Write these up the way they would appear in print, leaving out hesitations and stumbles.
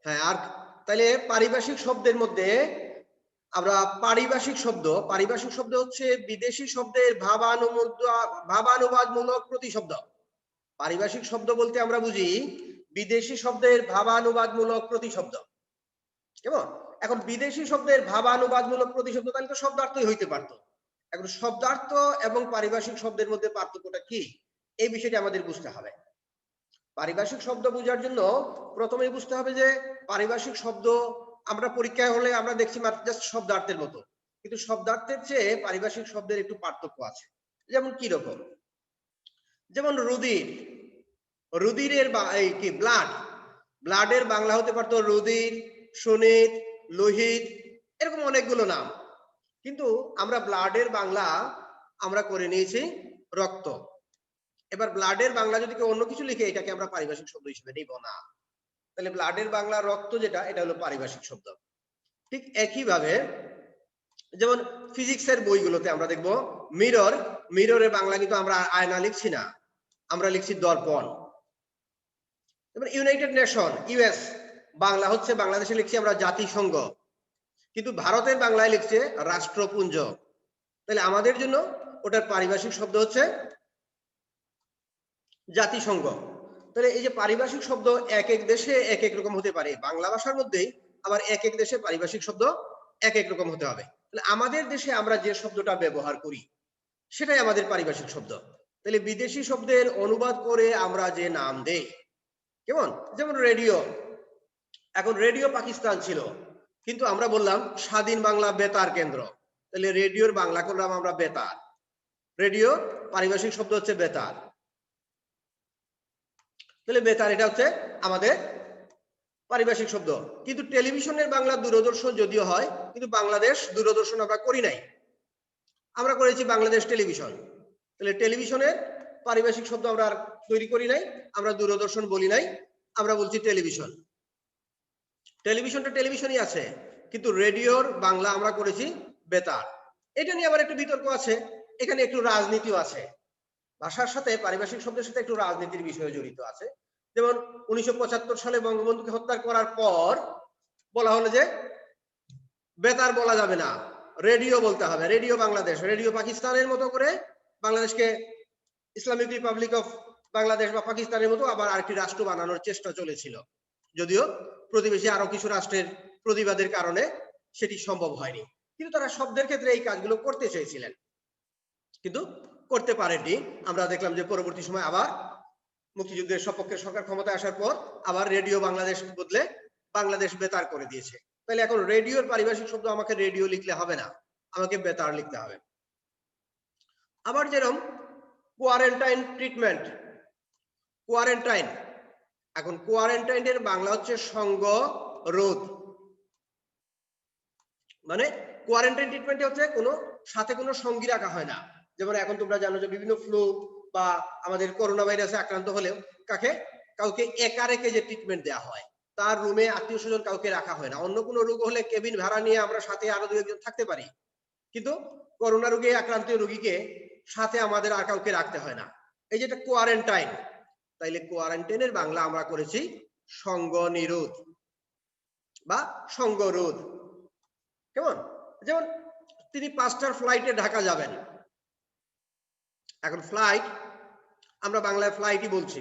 হ্যাঁ, আর তাহলে পারিভাষিক শব্দের মধ্যে আমরা পারিভাষিক শব্দ হচ্ছে বিদেশি শব্দের ভাবানুবাদমূলক প্রতিশব্দ। পারিভাষিক শব্দ বলতে আমরা বুঝি বিদেশি শব্দের ভাবানুবাদমূলক প্রতিশব্দ। কেমন? এখন বিদেশি শব্দের ভাবানুবাদমূলক প্রতিশব্দ তাহলে তো শব্দার্থই হইতে পারতো। এখন শব্দার্থ এবং পারিভাষিক শব্দের মধ্যে পার্থক্যটা কি? এই বিষয়টি আমাদের বুঝতে হবে। পারিভাষিক শব্দ বোঝার জন্য প্রথমেই বুঝতে হবে যে পারিভাষিক শব্দ আমরা পরীক্ষায় হলে আমরা দেখছি মাত্র জাস্ট শব্দার্থের মতো, কিন্তু শব্দার্থের চেয়ে পারিভাষিক শব্দের একটু পার্থক্য আছে। যেমন কি রকম? যেমন রুধির, রুধিরের এই কি ব্লাড, ব্লাডের বাংলা হতে পারতো রুধির, সুনিত, লোহিত, এরকম অনেকগুলো নাম। কিন্তু আমরা ব্লাডের বাংলা আমরা করে নিয়েছি রক্ত। এবার ব্লাডের বাংলা যদি কেউ অন্য কিছু লিখে এটাকে আমরা পারিভাষিক শব্দ হিসেবে নিব না। তাহলে ব্লাডের বাংলা রক্ত যেটা, এটা হলো পারিভাষিক শব্দ। ঠিক একইভাবে যেমন ফিজিক্সের বইগুলোতে আমরা দেখব মিরর, মিররের বাংলা কিন্তু আমরা আয়না লিখছি না, আমরা লিখছি দর্পণ। এবার ইউনাইটেড নেশন, ইউএস, বাংলা হচ্ছে বাংলাদেশে লিখছি আমরা জাতিসংঘ, কিন্তু ভারতের বাংলায় লিখছে রাষ্ট্রপুঞ্জ। তাহলে আমাদের জন্য ওটার পারিভাষিক শব্দ হচ্ছে জাতিসংঘ। তাহলে এই যে পারিভাষিক শব্দ এক এক দেশে এক এক রকম হতে পারে, বাংলা ভাষার মধ্যেই আবার এক এক দেশে পারিভাষিক শব্দ এক এক রকম হতে হবে। তাহলে আমাদের দেশে আমরা যে শব্দটা ব্যবহার করি সেটাই আমাদের পারিভাষিক শব্দ। তাহলে বিদেশি শব্দের অনুবাদ করে আমরা যে নাম দেই, কেমন? যেমন রেডিও, এখন রেডিও পাকিস্তান ছিল, কিন্তু আমরা বললাম স্বাধীন বাংলা বেতার কেন্দ্র, তাহলে রেডিওর বাংলা করলাম আমরা বেতার। রেডিও পারিভাষিক শব্দ হচ্ছে বেতার। তাহলে বেতার এটা হচ্ছে আমাদের পারিভাষিক শব্দ। কিন্তু টেলিভিশনের বাংলা দূরদর্শন যদিও হয়, কিন্তু বাংলাদেশ দূরদর্শন আমরা করি নাই, আমরা করেছি বাংলাদেশ টেলিভিশন। তাহলে টেলিভিশনের পারিভাষিক শব্দ আমরা আর তৈরি করি নাই, আমরা দূরদর্শন বলি নাই, আমরা বলছি টেলিভিশন। টেলিভিশনটা টেলিভিশনই আছে, কিন্তু রেডিওর বাংলা আমরা করেছি বেতার। এটা নিয়ে আবার একটু বিতর্ক আছে, এখানে একটু রাজনীতিও আছে। ভাষার সাথে পারিভাষিক শব্দের সাথে একটু রাজনীতির বিষয় জড়িত আছে। যেমন 1975 সালে বঙ্গবন্ধুকে হত্যা করার পর বলা হলো যে বেতার বলা যাবে না, রেডিও বলতে হবে, রেডিও বাংলাদেশ। রেডিও পাকিস্তানের মতো করে বাংলাদেশকে ইসলামিক রিপাবলিক অফ বাংলাদেশ বা পাকিস্তানের মতো আবার আরেকটি রাষ্ট্র বানানোর চেষ্টা চলেছিল, যদিও প্রতিবেশী আরো কিছু রাষ্ট্রের প্রতিবাদের কারণে সেটি সম্ভব হয়নি। কিন্তু তারা শব্দের ক্ষেত্রে এই কাজগুলো করতে চেয়েছিলেন, কিন্তু করতে পারেননি। আমরা দেখলাম যে পরবর্তী সময় আবার মুক্তিযুদ্ধের সপক্ষের সরকার ক্ষমতায় আসার পর আবার রেডিও বাংলাদেশ বদলে বাংলাদেশ বেতার করে দিয়েছে। তাহলে এখন রেডিওর পারিভাষিক শব্দ আমাকে রেডিও লিখলে হবে না, আমাকে বেতার লিখতে হবে। আবার যেরকম কোয়ারেন্টাইন ট্রিটমেন্ট, কোয়ারেন্টাইন, এখন কোয়ারেন্টাইনের বাংলা হচ্ছে সঙ্গরোধ। মানে কোয়ারেন্টাইন ট্রিটমেন্টে হচ্ছে কোনো সাথে কোনো সঙ্গী রাখা হয় না। যেমন এখন তোমরা জানো যে বিভিন্ন ফ্লু বা আমাদের করোনা ভাইরাসে আক্রান্ত হলেও কাউকে একা রেখে যে ট্রিটমেন্ট দেওয়া হয়, তার রুমে আত্মীয় স্বজন কাউকে রাখা হয় না। অন্য কোনো রোগ হলে কেবিন ভাড়া নিয়ে আমরা সাথে আরো দু একজন থাকতে পারি, কিন্তু করোনা রোগে আক্রান্ত রোগীকে সাথে আমাদের আর কাউকে রাখতে হয় না, এই যেটা কোয়ারেন্টাইন। তাইলে কোয়ারেন্টাইনের বাংলা আমরা করেছি সঙ্গ নিরোধ বা সঙ্গরোধ। কেমন? যেমন তিনি 5টার ফ্লাইটে ঢাকা যাবেন, এখন ফ্লাইট আমরা বাংলায় ফ্লাইটই বলছি,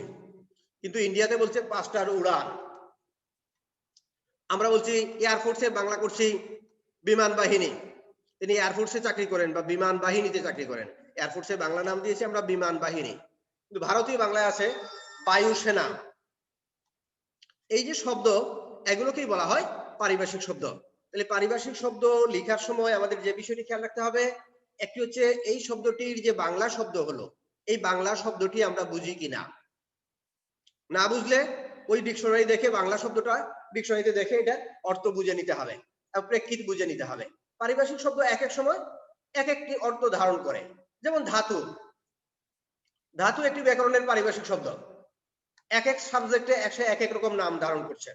কিন্তু ইন্ডিয়াতে বলছে 5টার উড়ান। আমরা বলছি এয়ারফোর্সে বাংলা করছি বিমান বাহিনী, তিনি এয়ারফোর্সে চাকরি করেন বা বিমান বাহিনীতে চাকরি করেন, এয়ারফোর্সে বাংলা নাম দিয়েছি আমরা বিমান বাহিনী, কিন্তু ভারতীয় বাংলায় আছে বায়ুসেনা। এই যে শব্দ, এগুলোকেই বলা হয় পারিভাষিক শব্দ। তাহলে পারিভাষিক শব্দ লেখার সময় আমাদের যে বিষয়টি খেয়াল রাখতে হবে, একটি হচ্ছে এই শব্দটির যে বাংলা শব্দ হলো, এই বাংলা শব্দটি আমরা বুঝি কিনা। না বুঝলে ওই ডিকশনারি দেখে বাংলা শব্দটা ডিকশনারিতে দেখে এটা অর্থ বুঝে নিতে হবে, প্রেক্ষিত বুঝে নিতে হবে। পারিভাষিক শব্দ এক এক সময় এক একটি অর্থ ধারণ করে। যেমন ধাতু, ধাতু একটি ব্যাকরণের পারিভাষিক শব্দ, এক এক সাবজেক্টে এক এক রকম নাম ধারণ করছে।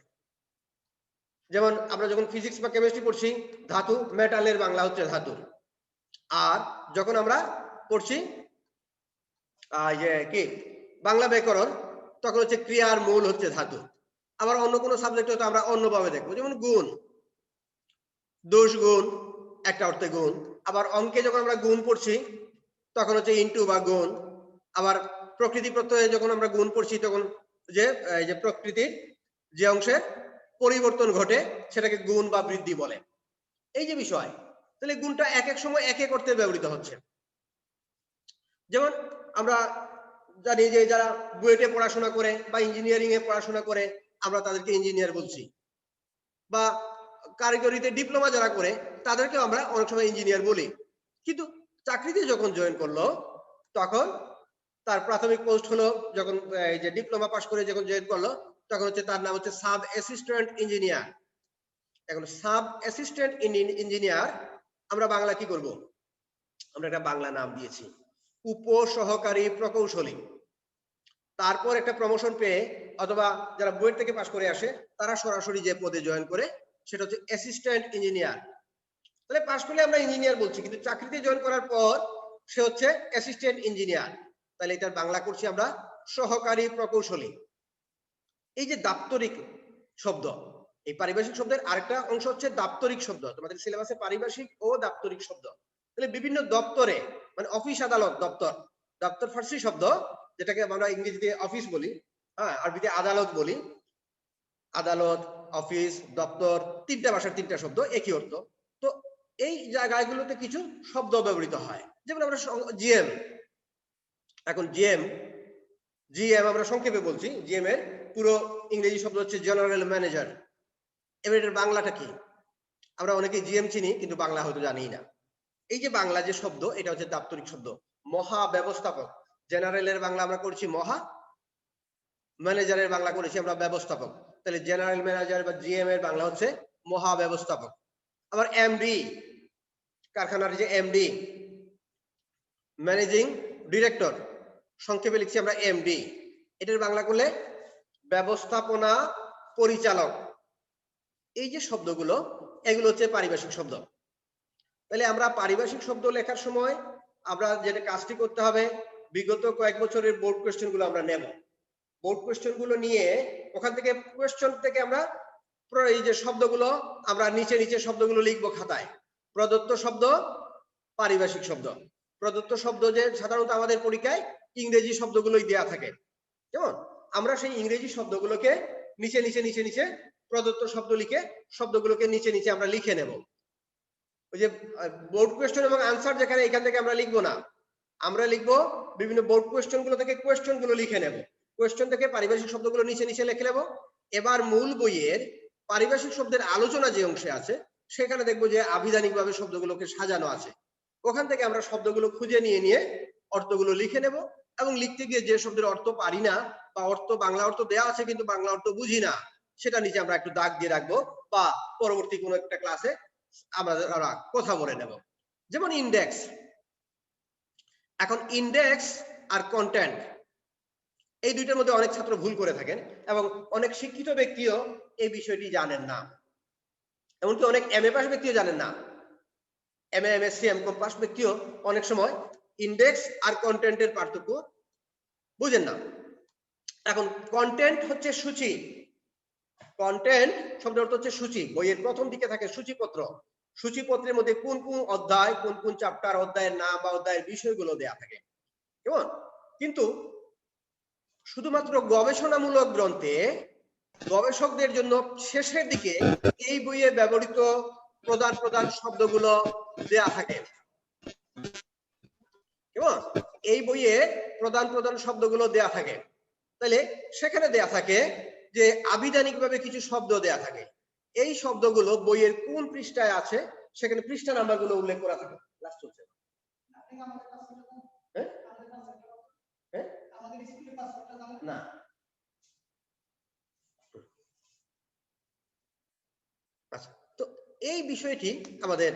যেমন আমরা যখন ফিজিক্স বা কেমিস্ট্রি পড়ছি ধাতু, মেটালের বাংলা হচ্ছে ধাতু। আর যখন আমরা পড়ছি কি বাংলা ব্যাকরণ, তখন হচ্ছে ক্রিয়ার মূল হচ্ছে ধাতু। আবার অন্য কোনো সাবজেক্ট হয়তো আমরা অন্যভাবে দেখবো, যেমন গুণ, দোষ গুণ একটা অর্থে গুণ। আবার অঙ্কে যখন আমরা গুণ পড়ছি তখন হচ্ছে ইনটু বা গুণ। আবার প্রকৃতি প্রত্যয়ে যখন আমরা গুণ পড়ছি তখন যে এই যে প্রকৃতির যে অংশের পরিবর্তন ঘটে সেটাকে গুণ বা বৃদ্ধি বলে। এই যে বিষয়, তাহলে গুণটা এক এক সময় এক এক অর্থে ব্যবহৃত হচ্ছে। যেমন আমরা জানি যে যারা বুয়েটে পড়াশোনা করে বা ইঞ্জিনিয়ারিং এ পড়াশোনা করে আমরা তাদেরকে ইঞ্জিনিয়ার বলছি, বা কারিগরিতে ডিপ্লোমা যারা করে তাদেরকে আমরা অনেক সময় ইঞ্জিনিয়ার বলি। কিন্তু চাকরিতে যখন জয়েন করলো তখন তার প্রাথমিক পোস্ট হলো, যখন এই যে ডিপ্লোমা পাস করে যখন জয়েন করলো তখন হচ্ছে তার নাম হচ্ছে সাব অ্যাসিস্ট্যান্ট ইঞ্জিনিয়ার। এখন সাব অ্যাসিস্ট্যান্ট ইঞ্জিনিয়ার আমরা বাংলা কি করব? আমরা একটা বাংলা নাম দিয়েছি উপ সহকারী প্রকৌশলী। তারপর একটা প্রমোশন পেয়ে অথবা যারা বুয়েট থেকে পাশ করে আসে তারা সরাসরি যে পদে জয়েন করে সেটা হচ্ছে অ্যাসিস্ট্যান্ট ইঞ্জিনিয়ার। তাহলে পাশ করলে আমরা ইঞ্জিনিয়ার বলছি, কিন্তু চাকরিতে জয়েন করার পর সে হচ্ছে অ্যাসিস্ট্যান্ট ইঞ্জিনিয়ার। তাহলে এটার বাংলা করছি আমরা সহকারী প্রকৌশলী। এই যে দাপ্তরিক শব্দ, এই পারিভাষিক শব্দের আরেকটা অংশ হচ্ছে দাপ্তরিক শব্দ। তোমাদের সিলেবাসে পারিভাষিক ও দাপ্তরিক শব্দ। তাহলে বিভিন্ন দপ্তরে, মানে অফিস আদালত, দপ্তর, দপ্তর ফার্সি শব্দ, যেটাকে আমরা ইংরেজিতে অফিস বলি, হ্যাঁ আরবিতে আদালত বলি। আদালত, অফিস, দপ্তর, তিনটা ভাষার তিনটা শব্দ একই অর্থ। তো এই জায়গাগুলোতে কিছু শব্দ ব্যবহৃত হয়, যেমন আমরা জিএম। এখন জিএম আমরা সংক্ষেপে বলছি, জিএম এর পুরো ইংরেজি শব্দ হচ্ছে জেনারেল ম্যানেজার। এবার এটার বাংলাটা কি? আমরা অনেকেই জিএম চিনি কিন্তু বাংলা হয়তো জানি না। এই যে বাংলা যে শব্দ, এটা হচ্ছে দাপ্তরিক শব্দ, মহা ব্যবস্থাপক। জেনারেলের বাংলা আমরা করছি মহা, ম্যানেজারের বাংলা করেছি আমরা ব্যবস্থাপক। তাহলে জেনারেল ম্যানেজার বা জিএম এর বাংলা হচ্ছে মহা ব্যবস্থাপক। আবার এমডি, কারখানার যে এমডি, ম্যানেজিং ডিরেক্টর, সংক্ষেপে লিখছি আমরা এমডি। এটার বাংলা করলে ব্যবস্থাপনা পরিচালক। এই যে শব্দগুলো, এগুলো হচ্ছে পারিভাষিক শব্দ। তাহলে আমরা পারিভাষিক শব্দ লেখার সময় আমরা যেটা কাজটি করতে হবে, বিগত কয়েক বছরের বোর্ড কোয়েশ্চেন গুলো আমরা নেব। বোর্ড কোয়েশ্চেন গুলো নিয়ে ওখান থেকে কোয়েশ্চেন থেকে আমরা এই যে শব্দগুলো আমরা নিচে নিচে শব্দগুলো লিখবো খাতায়। প্রদত্ত শব্দ, পারিভাষিক শব্দ। প্রদত্ত শব্দ যে সাধারণত আমাদের পরীক্ষায় ইংরেজি শব্দগুলোই দেয়া থাকে, যেমন আমরা সেই ইংরেজি শব্দগুলোকে নিচে নিচে নিচে নিচে প্রদত্ত শব্দ লিখে শব্দগুলোকে নিচে নিচে আমরা লিখে নেব। ওই যে বোর্ড কোয়েশ্চেন এবং আনসার যেখানে, এখান থেকে আমরা লিখবো না, আমরা লিখবো বিভিন্ন বোর্ড কোয়েশ্চেন গুলো থেকে কোয়েশ্চেন গুলো লিখে নেব। কোয়েশ্চেন থেকে পারিভাষিক শব্দগুলো নিচে নিচে লিখে নেব। এবার মূল বইয়ের পারিভাষিক শব্দের আলোচনা যে অংশে আছে সেখানে দেখবো যে আবিধানিকভাবে শব্দগুলোকে সাজানো আছে। ওখান থেকে আমরা শব্দগুলো খুঁজে নিয়ে নিয়ে অর্থগুলো লিখে নেব, এবং লিখতে গিয়ে যে শব্দের অর্থ পারি না বা অর্থ বাংলা অর্থ দেওয়া আছে কিন্তু বাংলা অর্থ বুঝি না, সেটা নিচে আমরা একটু দাগ দিয়ে রাখবো, বা পরবর্তী কোনো একটা ক্লাসে আমাদের কথা বলে নেব। যেমন ইন্ডেক্স। এখন ইন্ডেক্স আর কন্টেন্ট, এই দুইটার মধ্যে অনেক ছাত্র ভুল করে থাকেন, এবং অনেক শিক্ষিত ব্যক্তিও এই বিষয়টি জানেন না। এমনকি অনেক এমএ পাস ব্যক্তিও জানেন না। এমএ, এমএসসি, এমকম পাস ব্যক্তিও অনেক সময় ইন্ডেক্স আর কন্টেন্টের পার্থক্য বুঝেন না। এখন কন্টেন্ট হচ্ছে সূচি। কন্টেন্ট শব্দের অর্থ হচ্ছে সূচি। বইয়ের প্রথম দিকে থাকে সূচিপত্র। সূচিপত্রের মধ্যে কোন কোন অধ্যায়, কোন কোন চ্যাপ্টার, অধ্যায়ের নাম বা অধ্যায়ের বিষয়গুলো দেয়া থাকে, কেমন? কিন্তু শুধুমাত্র গবেষণামূলক গ্রন্থে গবেষকদের জন্য শেষের দিকে এই বইয়ে ব্যবহৃত প্রধান প্রধান শব্দগুলো দেয়া থাকে, কেমন? এই বইয়ে প্রধান প্রধান শব্দগুলো দেয়া থাকে। তাহলে সেখানে দেয়া থাকে যে আবিধানিকভাবে কিছু শব্দ দেয়া থাকে। এই শব্দগুলো বইয়ের কোন পৃষ্ঠায় আছে সেখানে পৃষ্ঠা নাম্বারগুলো উল্লেখ করা থাকে। ক্লাস চলছে? হ্যাঁ হ্যাঁ না, আচ্ছা। তো এই বিষয়টি আমাদের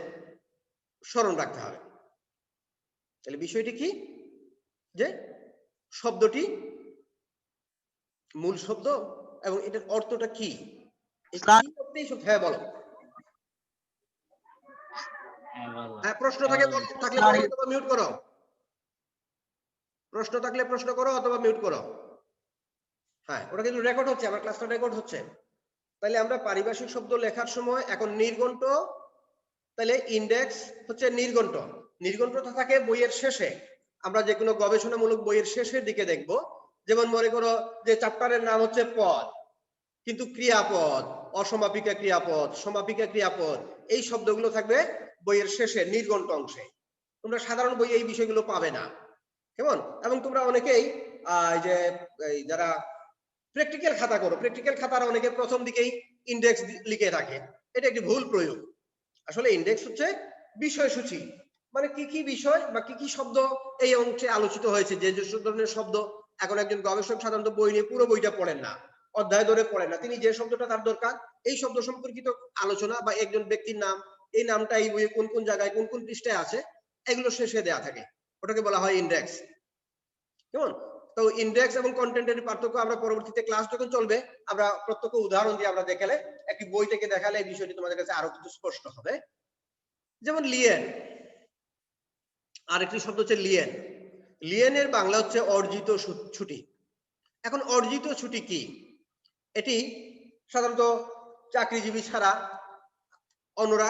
স্মরণ রাখতে হবে। তাহলে বিষয়টি কি, যে শব্দটি মূল শব্দ এবং এটার অর্থটা কি। হ্যাঁ বলো। হ্যাঁ, প্রশ্ন থাকলে মিউট করো। প্রশ্ন থাকলে প্রশ্ন করো অথবা মিউট করো। হ্যাঁ, ওটা কিন্তু রেকর্ড হচ্ছে, আমার ক্লাসটা রেকর্ড হচ্ছে। তাহলে আমরা পারিভাষিক শব্দ লেখার সময় এখন নির্ঘণ্ট, তাহলে ইন্ডেক্স হচ্ছে নির্ঘণ্ট। নির্ঘণ্টটা থাকে বইয়ের শেষে, আমরা যে কোনো গবেষণামূলক বইয়ের শেষের দিকে দেখব। যেমন মনে করো যে চ্যাপ্টারের নাম হচ্ছে পদ, কিন্তু ক্রিয়াপদ, অসমাপিকা ক্রিয়াপদ, সমাপিকা ক্রিয়াপদ, এই শব্দগুলো থাকবে বইয়ের শেষে নির্ঘণ্ট অংশে। তোমরা সাধারণ বই এই বিষয়গুলো পাবে না, কেমন? এবং তোমরা অনেকেই যে যারা প্র্যাকটিক্যাল খাতা করো, প্র্যাকটিক্যাল খাতার অনেকে প্রথম দিকেই ইন্ডেক্স লিখে থাকে, এটা একটি ভুল প্রয়োগ। আসলে ইন্ডেক্স হচ্ছে বিষয়সূচি, মানে কি কি বিষয় বা কি কি শব্দ এই অংশে আলোচিত হয়েছে, যে যে ধরনের শব্দ। এখন একজন গবেষক সাধারণত বই নিয়ে পুরো বইটা পড়েন না, অধ্যায় ধরে পড়েন না, তিনি যে শব্দটা তার দরকার এই শব্দ সম্পর্কিত আলোচনা বা একজন ব্যক্তির নাম, এই নামটা এই বইয়ে কোন কোন জায়গায় কোন কোন পৃষ্ঠায় আছে, এগুলো শেষে দেয়া থাকে, ওটাকে বলা হয় ইন্ডেক্স, কেমন? তো ইন্ডেক্স এবং কন্টেন্টের পার্থক্য আমরা পরবর্তীতে ক্লাস যখন চলবে আমরা প্রত্যক্ষ উদাহরণ দিয়ে আমরা দেখালে, একটি বই থেকে দেখালে এই বিষয়টি তোমাদের কাছে আরো কিছু স্পষ্ট হবে। যেমন লিয়েন, আরেকটি শব্দ হচ্ছে লিয়েন। লিয়েনের বাংলা হচ্ছে অর্জিত ছুটি। এখন অর্জিত ছুটি কি? এটি সাধারণত চাকরিজীবী ছাড়া অন্যরা,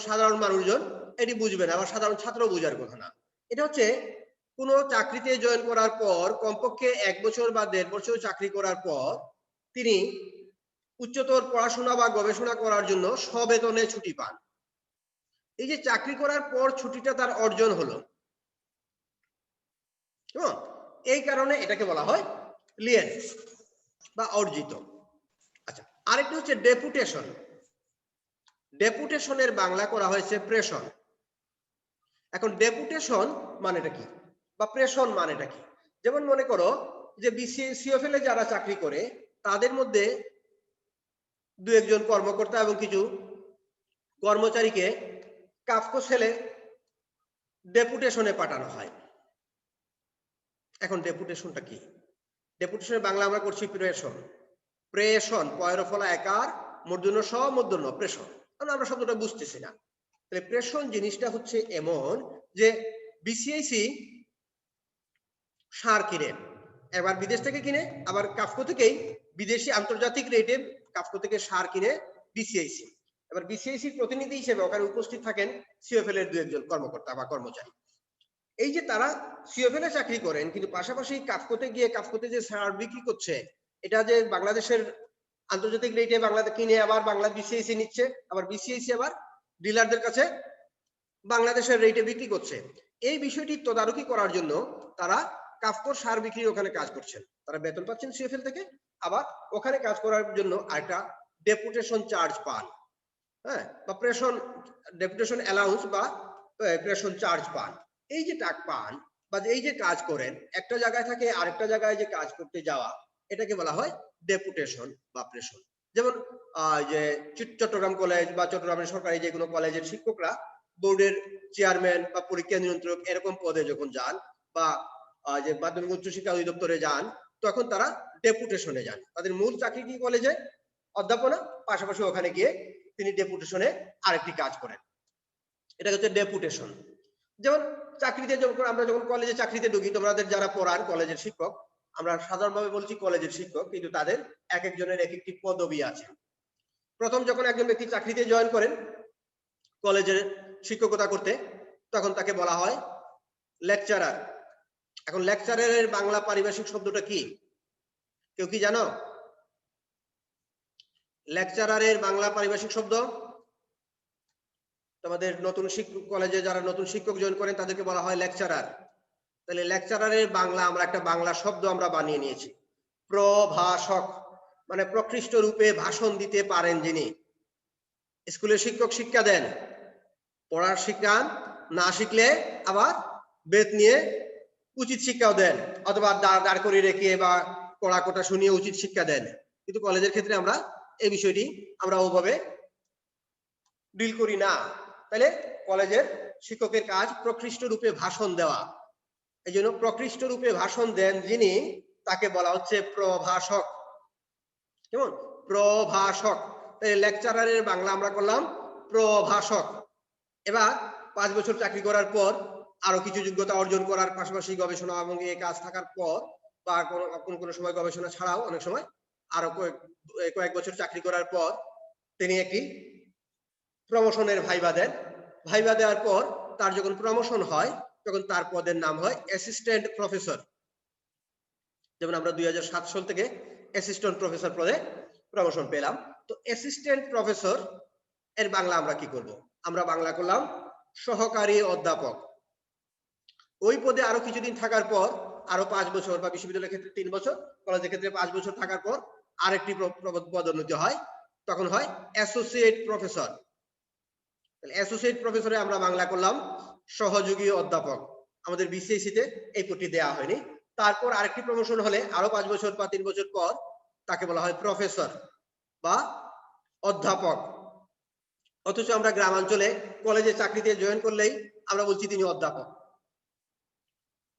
সাধারণ মানুষজন এটি বুঝবে না, আবার সাধারণ ছাত্র বুঝার কথা না। এটা হচ্ছে কোনো চাকরিতে জয়েন করার পর কমপক্ষে 1 বছর বা 1.5 বছর চাকরি করার পর তিনি উচ্চতর পড়াশোনা বা গবেষণা করার জন্য সবেতনে ছুটি পান। এই যে চাকরি করার পর ছুটিটা তার অর্জন হলো, এই কারণে এটাকে বলা হয় লিয়েন বা অর্জিত। আচ্ছা, আরেকটি হচ্ছে ডেপুটেশন। ডেপুটেশনের বাংলা করা হয়েছে প্রেষণ। এখন ডেপুটেশন মানেটা কি বা প্রেষণ মানেটা কি? যেমন মনে করো যে সিওএফএল এ যারা চাকরি করে তাদের মধ্যে 2-1 জন কর্মকর্তা এবং কিছু কর্মচারীকে কাফকো সেলে ডেপুটেশনে পাঠানো হয়। এখন ডেপুটেশনটা কি? ডেপুটেশনের বাংলা আমরা করছি প্রেষণ। প্রেষণ, পয়রফলা একার, মূর্ধন্য স, মূর্ধন্য প্রেষণ। কারণ আমরা শব্দটা বুঝতেছি না। তাহলে প্রেষণ জিনিসটা হচ্ছে এমন যে বিসিআইসি সার কিনে, এবার বিদেশ থেকে কিনে, আবার কাফকো থেকেই বিদেশি আন্তর্জাতিক রেটে কাফকো থেকে সার কিনে বিসিআইসি। এবার বিসিআইসির প্রতিনিধি হিসেবে ওখানে উপস্থিত থাকেন সিওএফএল এর 2-1 জন কর্মকর্তা বা কর্মচারী। এই যে তারা সিওএফএল এ চাকরি করেন, কিন্তু পাশাপাশি কাফকোতে গিয়ে কাফকোতে যে সার বিক্রি করছে, এটা যে বাংলাদেশের আন্তর্জাতিক রেটে বাংলাদেশ কিনে আবার বাংলা বিসিআইসি নিচ্ছে, আবার বিসিআইসি আবার ডিলারদের কাছে বাংলাদেশের রেটে বিক্রি করছে। এই বিষয়টি তদারকি করার জন্য তারা কাফকোর সার বিক্রি ওখানে কাজ করছেন, তারা বেতন পাচ্ছেন সিওএফএল থেকে, আবার ওখানে কাজ করার জন্য আরেকটা ডেপুটেশন চার্জ পান, হ্যাঁ, বা প্রেষণ, ডেপুটেশন অ্যালাউন্স বা প্রেষণ চার্জ পান। এই যে টাকা পান বা এই যে কাজ করেন, একটা জায়গায় থাকে আরেকটা জায়গায় যে কাজ করতে যাওয়া, এটাকে বলা হয় ডেপুটেশন বা প্রেষণ। যেমন যে চট্টগ্রাম কলেজ বা চট্টগ্রামের সরকারি যে কোনো কলেজের শিক্ষকরা বোর্ডের চেয়ারম্যান বা পরীক্ষা নিয়ন্ত্রক এরকম পদে যখন যান, বা যে মাধ্যমিক উচ্চশিক্ষা অধিদপ্তরে যান, তখন তারা ডেপুটেশনে যান। তাদের মূল চাকরি কি কলেজে অধ্যাপনা, পাশাপাশি ওখানে গিয়ে তিনি ডেপুটেশনে আরেকটি কাজ করেন, এটা হচ্ছে ডেপুটেশন। যেমন চাকরিতে যখন আমরা যখন কলেজে চাকরিতে ঢুকি, তোমাদের যারা পড়ান কলেজের শিক্ষক, আমরা সাধারণভাবে বলছি কলেজের শিক্ষক, কিন্তু তাদের এক একজনের এক একটি পদবি আছে। প্রথম যখন একজন ব্যক্তি চাকরিতে জয়েন করেন কলেজের শিক্ষকতা করতে, তখন তাকে বলা হয় লেকচারার। এখন লেকচারারের বাংলা পারিভাষিক শব্দটা কি কেউ কি জানো? লেকচারারের বাংলা পারিভাষিক শব্দ, তোমাদের নতুন শিক্ষক কলেজে যারা নতুন শিক্ষক জয়েন করেন তাদেরকে বলা হয় লেকচারার। তাহলে লেকচারারের বাংলা আমরা একটা বাংলা শব্দ আমরা বানিয়ে নিয়েছি, প্রভাষক, মানে প্রকৃষ্ট রূপে ভাষণ দিতে পারেন যিনি। স্কুলের শিক্ষক শিক্ষা দেন, পড়ার শিক্ষা না শিখলে আবার বেত নিয়ে উচিত শিক্ষাও দেন, অথবা দাঁড় করিয়ে রেখে বা কড়া কোটা শুনিয়ে উচিত শিক্ষা দেন। কিন্তু কলেজের ক্ষেত্রে আমরা এই বিষয়টি আমরা ওভাবে ডিল করি না। তাহলে কলেজের শিক্ষকের কাজ প্রকৃষ্ট রূপে ভাষণ দেওয়া, এই জন্য প্রকৃষ্ট রূপে ভাষণ দেন যিনি, তাকে বলা হচ্ছে প্রভাষক। কেমন? প্রভাষক। লেকচারারের বাংলা আমরা করলাম প্রভাষক। এবার 5 বছর চাকরি করার পর আরো কিছু যোগ্যতা অর্জন করার পাশাপাশি গবেষণা এবং এই কাজ থাকার পর বা কোন সময় গবেষণা ছাড়াও অনেক সময় আরো কয়েক বছর চাকরি করার পর তিনি একটি প্রমোশনের ভাইবা দেন। ভাইবা দেওয়ার পর তার যখন প্রমোশন হয় তখন তার পদের নাম হয় অ্যাসিস্ট্যান্ট প্রফেসর। যেমন আমরা 2007 সাল থেকে অ্যাসিস্ট্যান্ট প্রফেসর পদে প্রমোশন পেলাম। তো অ্যাসিস্ট্যান্ট প্রফেসর এর বাংলা আমরা কি করব? আমরা বাংলা করলাম সহকারী অধ্যাপক। ওই পদে আরো কিছুদিন থাকার পর আরো 5 বছর বা বিশ্ববিদ্যালয়ের ক্ষেত্রে 3 বছর, কলেজের ক্ষেত্রে 5 বছর থাকার পর আরেকটি পদোন্নতি হয়, তখন হয় অ্যাসোসিয়েট প্রফেসর। তাহলে অ্যাসোসিয়েট প্রফেসরে আমরা বাংলা করলাম সহযোগী অধ্যাপক। আমাদের বিসিএসসি তে এই পদটি দেয়া হয়নি। তারপর আরেকটি প্রমোশন হলে আরো 5 বছর বা 3 বছর পর তাকে বলা হয় প্রফেসর বা অধ্যাপক। অথচ আমরা গ্রামাঞ্চলে কলেজে চাকরিতে জয়েন করলেই আমরা বলছি তিনি অধ্যাপক।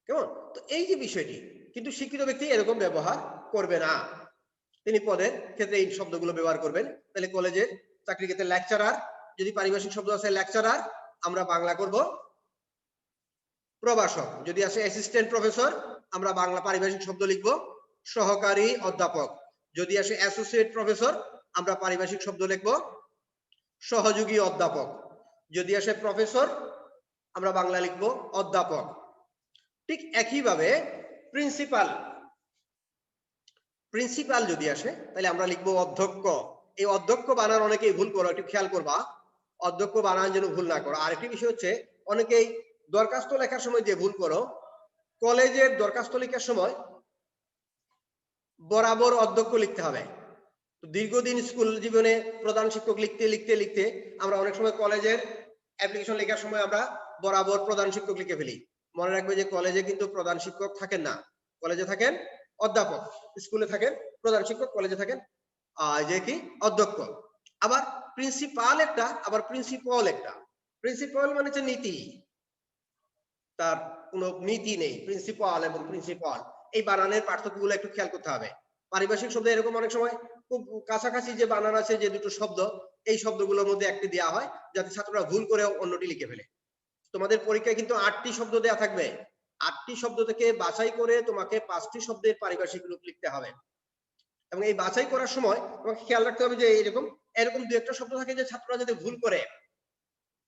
কেমন? তো এই যে বিষয়টি, কিন্তু শিক্ষিত ব্যক্তি এরকম ব্যবহার করবে না। তিনি পদের ক্ষেত্রে এই শব্দগুলো ব্যবহার করবেন। তাহলে কলেজে চাকরি ক্ষেত্রে লেকচারার, যদি পারিভাষিক শব্দ আছে লেকচারার, আমরা বাংলা করব প্রভাষক। যদি আসে অ্যাসিস্ট্যান্ট প্রফেসর, আমরা বাংলা পারিভাষিক শব্দ লিখব সহকারী অধ্যাপক। যদি আসে অ্যাসোসিয়েট প্রফেসর, আমরা পারিভাষিক শব্দ লিখব সহযোগী অধ্যাপক। যদি আসে প্রফেসর, আমরা বাংলা লিখব অধ্যাপক। ঠিক একইভাবে প্রিন্সিপাল, প্রিন্সিপাল যদি আসে তাহলে আমরা লিখবো অধ্যক্ষ। এই অধ্যক্ষ বানান অনেকেই ভুল করো, একটু খেয়াল করবা অধ্যক্ষ বানান যেন ভুল না করো। আরেকটি বিষয় হচ্ছে অনেকেই দরখাস্ত লেখার সময় যে ভুল করো, কলেজের দরখাস্ত লেখার সময় বরাবর অধ্যক্ষ লিখতে হবে। তো দীর্ঘদিন স্কুল জীবনে প্রধান শিক্ষক লিখতে লিখতে লিখতে আমরা অনেক সময় কলেজের অ্যাপ্লিকেশন লেখার সময় আমরা বরাবর প্রধান শিক্ষক লিখে ফেলি। মনে রাখবে যে কলেজে কিন্তু প্রধান শিক্ষক থাকেন না, কলেজে থাকেন অধ্যাপক, স্কুলে থাকেন প্রধান শিক্ষক, কলেজে থাকেন যে কি অধ্যক্ষ। আবার প্রিন্সিপাল একটা, আবার প্রিন্সিপাল একটা। প্রিন্সিপাল মানে হচ্ছে নীতি, তার কোনো নীতি নেই। প্রিন্সিপাল এবং প্রিন্সিপাল এই বানানের পার্থক্যগুলো একটু খেয়াল করতে হবে। পারিভাষিক শব্দ এরকম অনেক সময় খুব কাছাকাছি যে বানান আছে, যে দুটো শব্দ, এই শব্দগুলোর মধ্যে একটি দেওয়া হয় যাতে ছাত্ররা ভুল করে অন্যটি লিখে ফেলে। তোমাদের পরীক্ষায় কিন্তু 8টি শব্দ দেওয়া থাকবে। 8টি শব্দ থেকে বাছাই করে তোমাকে 5টি শব্দের পারিভাষিক রূপ লিখতে হবে। এবং এই বাছাই করার সময় তোমাকে খেয়াল রাখতে হবে যে এরকম দু একটা শব্দ থাকে যে ছাত্ররা যদি ভুল করে,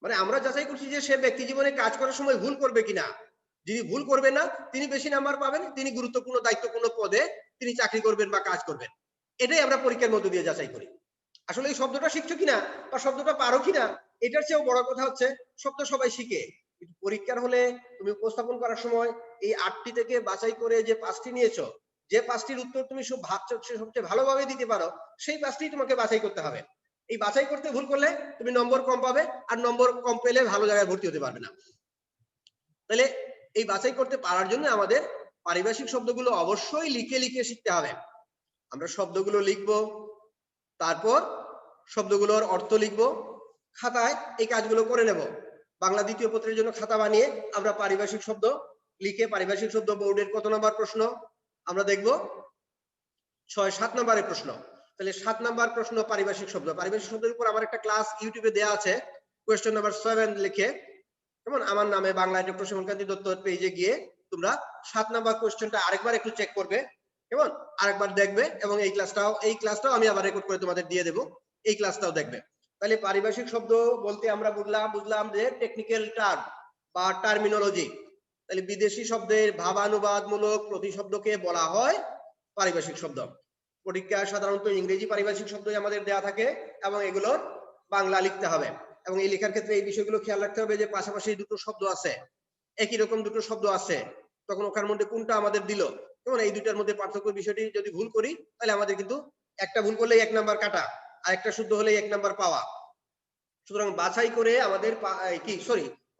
মানে আমরা যাচাই করছি যে সে ব্যক্তি জীবনে কাজ করার সময় ভুল করবে কিনা। যিনি ভুল করবেন না তিনি বেশি নাম্বার পাবেন, তিনি গুরুত্বপূর্ণ দায়িত্বপূর্ণ পদে তিনি চাকরি করবেন বা কাজ করবেন। এটাই আমরা পরীক্ষার মধ্যে দিয়ে যাচাই করি। আসলে এই শব্দটা শিখছো কিনা বা শব্দটা পারো কিনা, এটার চেয়েও বড় কথা হচ্ছে শব্দ সবাই শিখে, কিন্তু পরীক্ষার হলে তুমি উপস্থাপন করার সময় এই 8টি থেকে বাছাই করে যে 5টি নিয়েছো, যে 5টির উত্তর তুমি সবচেয়ে ভালোভাবে দিতে পারো, সেই 5টি তোমাকে বাছাই করতে হবে। এই বাছাই করতে ভুল করলে তুমি নম্বর কম পাবে, আর নম্বর কম পেলে ভালো জায়গায় ভর্তি হতে পারবে না। তাহলে এই বাছাই করতে পারার জন্য আমাদের পারিভাষিক শব্দগুলো অবশ্যই লিখে লিখে শিখতে হবে। আমরা শব্দগুলো লিখবো, তারপর শব্দগুলোর অর্থ লিখবো, খাতায় এই কাজগুলো করে নেব। বাংলা দ্বিতীয় পত্রের জন্য খাতা বানিয়ে আমরা পারিভাষিক শব্দ লিখে, পারিভাষিক শব্দ বোর্ডের কত নম্বর প্রশ্ন আমরা দেখব, 6-7 নম্বরের প্রশ্ন। তাহলে 7 নম্বর প্রশ্ন পারিভাষিক শব্দ। পারিভাষিক শব্দের উপর আমার একটা ক্লাস ইউটিউবে দেওয়া আছে, কোয়েশ্চেন নাম্বার 7 লিখে, যেমন আমার নামে বাংলায় ডক্টর সুমনকান্তি দত্ত পেজে গিয়ে তোমরা 7 নম্বর কোয়েশ্চেনটা আরেকবার একটু চেক করবে, কেমন, আরেকবার দেখবে, এবং এই ক্লাসটাও আমি আবার রেকর্ড করে তোমাদের দিয়ে দেব, এই ক্লাসটাও দেখবে। তাহলে পারিভাষিক শব্দ বলতে আমরা বুঝলাম যে টেকনিক্যাল টার্ম বা টার্মিনোলজি। তাহলে বিদেশি শব্দের ভাবানুবাদমূলক প্রতিশব্দকে বলা হয় পারিভাষিক শব্দ। পরীক্ষায় সাধারণত ইংরেজি পারিভাষিক শব্দই আমাদের দেয়া থাকে এবং এগুলোর বাংলা লিখতে হবে। এবং এই লেখার ক্ষেত্রে এই বিষয়গুলো খেয়াল রাখতে হবে যে পাশাপাশি দুটো শব্দ আছে, একই রকম দুটো শব্দ আছে, তখন ওখার মধ্যে কোনটা আমাদের দিল, যেমন এই দুটার মধ্যে পার্থক্য বিষয়টি যদি ভুল করি তাহলে আমাদের কিন্তু একটা ভুল করলেই 1 নাম্বার কাটা, আর একটা শুদ্ধ হলেই 1 নাম্বার পাওয়া। সুতরাং বাছাই করে আমাদের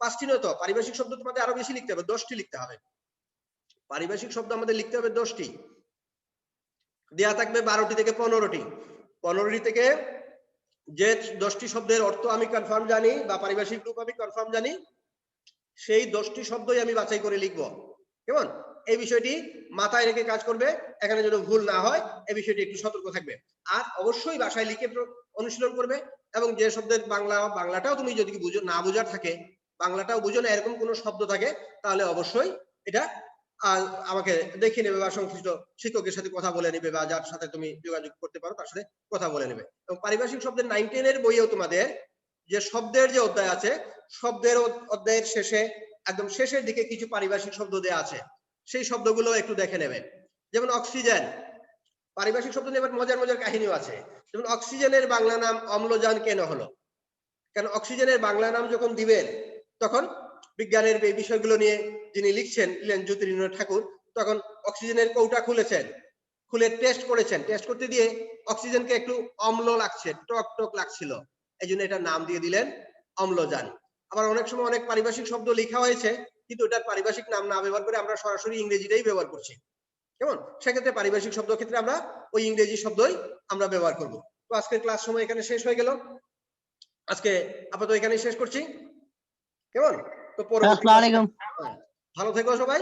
5টি নয় তো, পারিভাষিক শব্দ তোমাদের আরো বেশি লিখতে হবে, 10টি লিখতে হবে। পারিভাষিক শব্দ আমাদের লিখতে হবে 10টি, দেয়া থাকবে 12টি থেকে 15টি। 15টি থেকে যে 10টি শব্দের অর্থ আমি কনফার্ম জানি বা পারিভাষিক রূপ আমি কনফার্ম জানি, সেই 10টি শব্দই আমি বাছাই করে লিখবো। কেমন? এই বিষয়টি মাথায় রেখে কাজ করবে, এখানে যেন ভুল না হয় এই বিষয়টি একটু সতর্ক থাকবে। আর অবশ্যই বাসায় লিখে অনুশীলন করবে, এবং যে শব্দের বাংলাটাও তুমি যদি না বোঝার থাকে, বাংলাটাও বুঝো না এরকম কোনো শব্দ থাকে, তাহলে অবশ্যই এটা আমাকে দেখে নেবে বা সংশ্লিষ্ট শিক্ষকের সাথে কথা বলে নেবে বা যার সাথে তুমি যোগাযোগ করতে পারো তার সাথে কথা বলে নেবে। এবং পারিভাষিক শব্দের 9-10 এর বইয়েও তোমাদের যে শব্দের যে অধ্যায় আছে, শব্দের অধ্যায়ের শেষে একদম শেষের দিকে কিছু পারিভাষিক শব্দ দেওয়া আছে, সেই শব্দগুলো একটু দেখে নেবে। যেমন অক্সিজেন, পারিভাষিক শব্দ নিয়ে মজার মজার কাহিনীও আছে। যেমন অক্সিজেনের বাংলা নাম অম্লজান কেন হলো? কারণ অক্সিজেনের বাংলা নাম যখন দিবেন তখন বিজ্ঞানের এই বিষয়গুলো নিয়ে যিনি লিখছেন জ্যোতিরিন্দ্রনাথ ঠাকুর, তখন অক্সিজেনের কৌটা খুলেছেন, খুলে টেস্ট করেছেন, টেস্ট করতে দিয়ে অক্সিজেনকে একটু অম্ল লাগছে, টক টক লাগছিল, এই জন্য এটার নাম দিয়ে দিলেন অম্লজান। আবার অনেক সময় অনেক পারিভাষিক শব্দ লেখা হয়েছে কিন্তু এটার পারিভাষিক নাম না ব্যবহার করে আমরা সরাসরি ইংরেজিটাই ব্যবহার করছি, কেমন? সেক্ষেত্রে পারিভাষিক শব্দ ক্ষেত্রে আমরা ওই ইংরেজি শব্দই আমরা ব্যবহার করব। তো আজকের ক্লাস সময় এখানে শেষ হয়ে গেল, আজকে আপাতত এখানেই শেষ করছি, কেমন? তো পরবর্তী আসসালামু আলাইকুম। ভালো থেকো সবাই।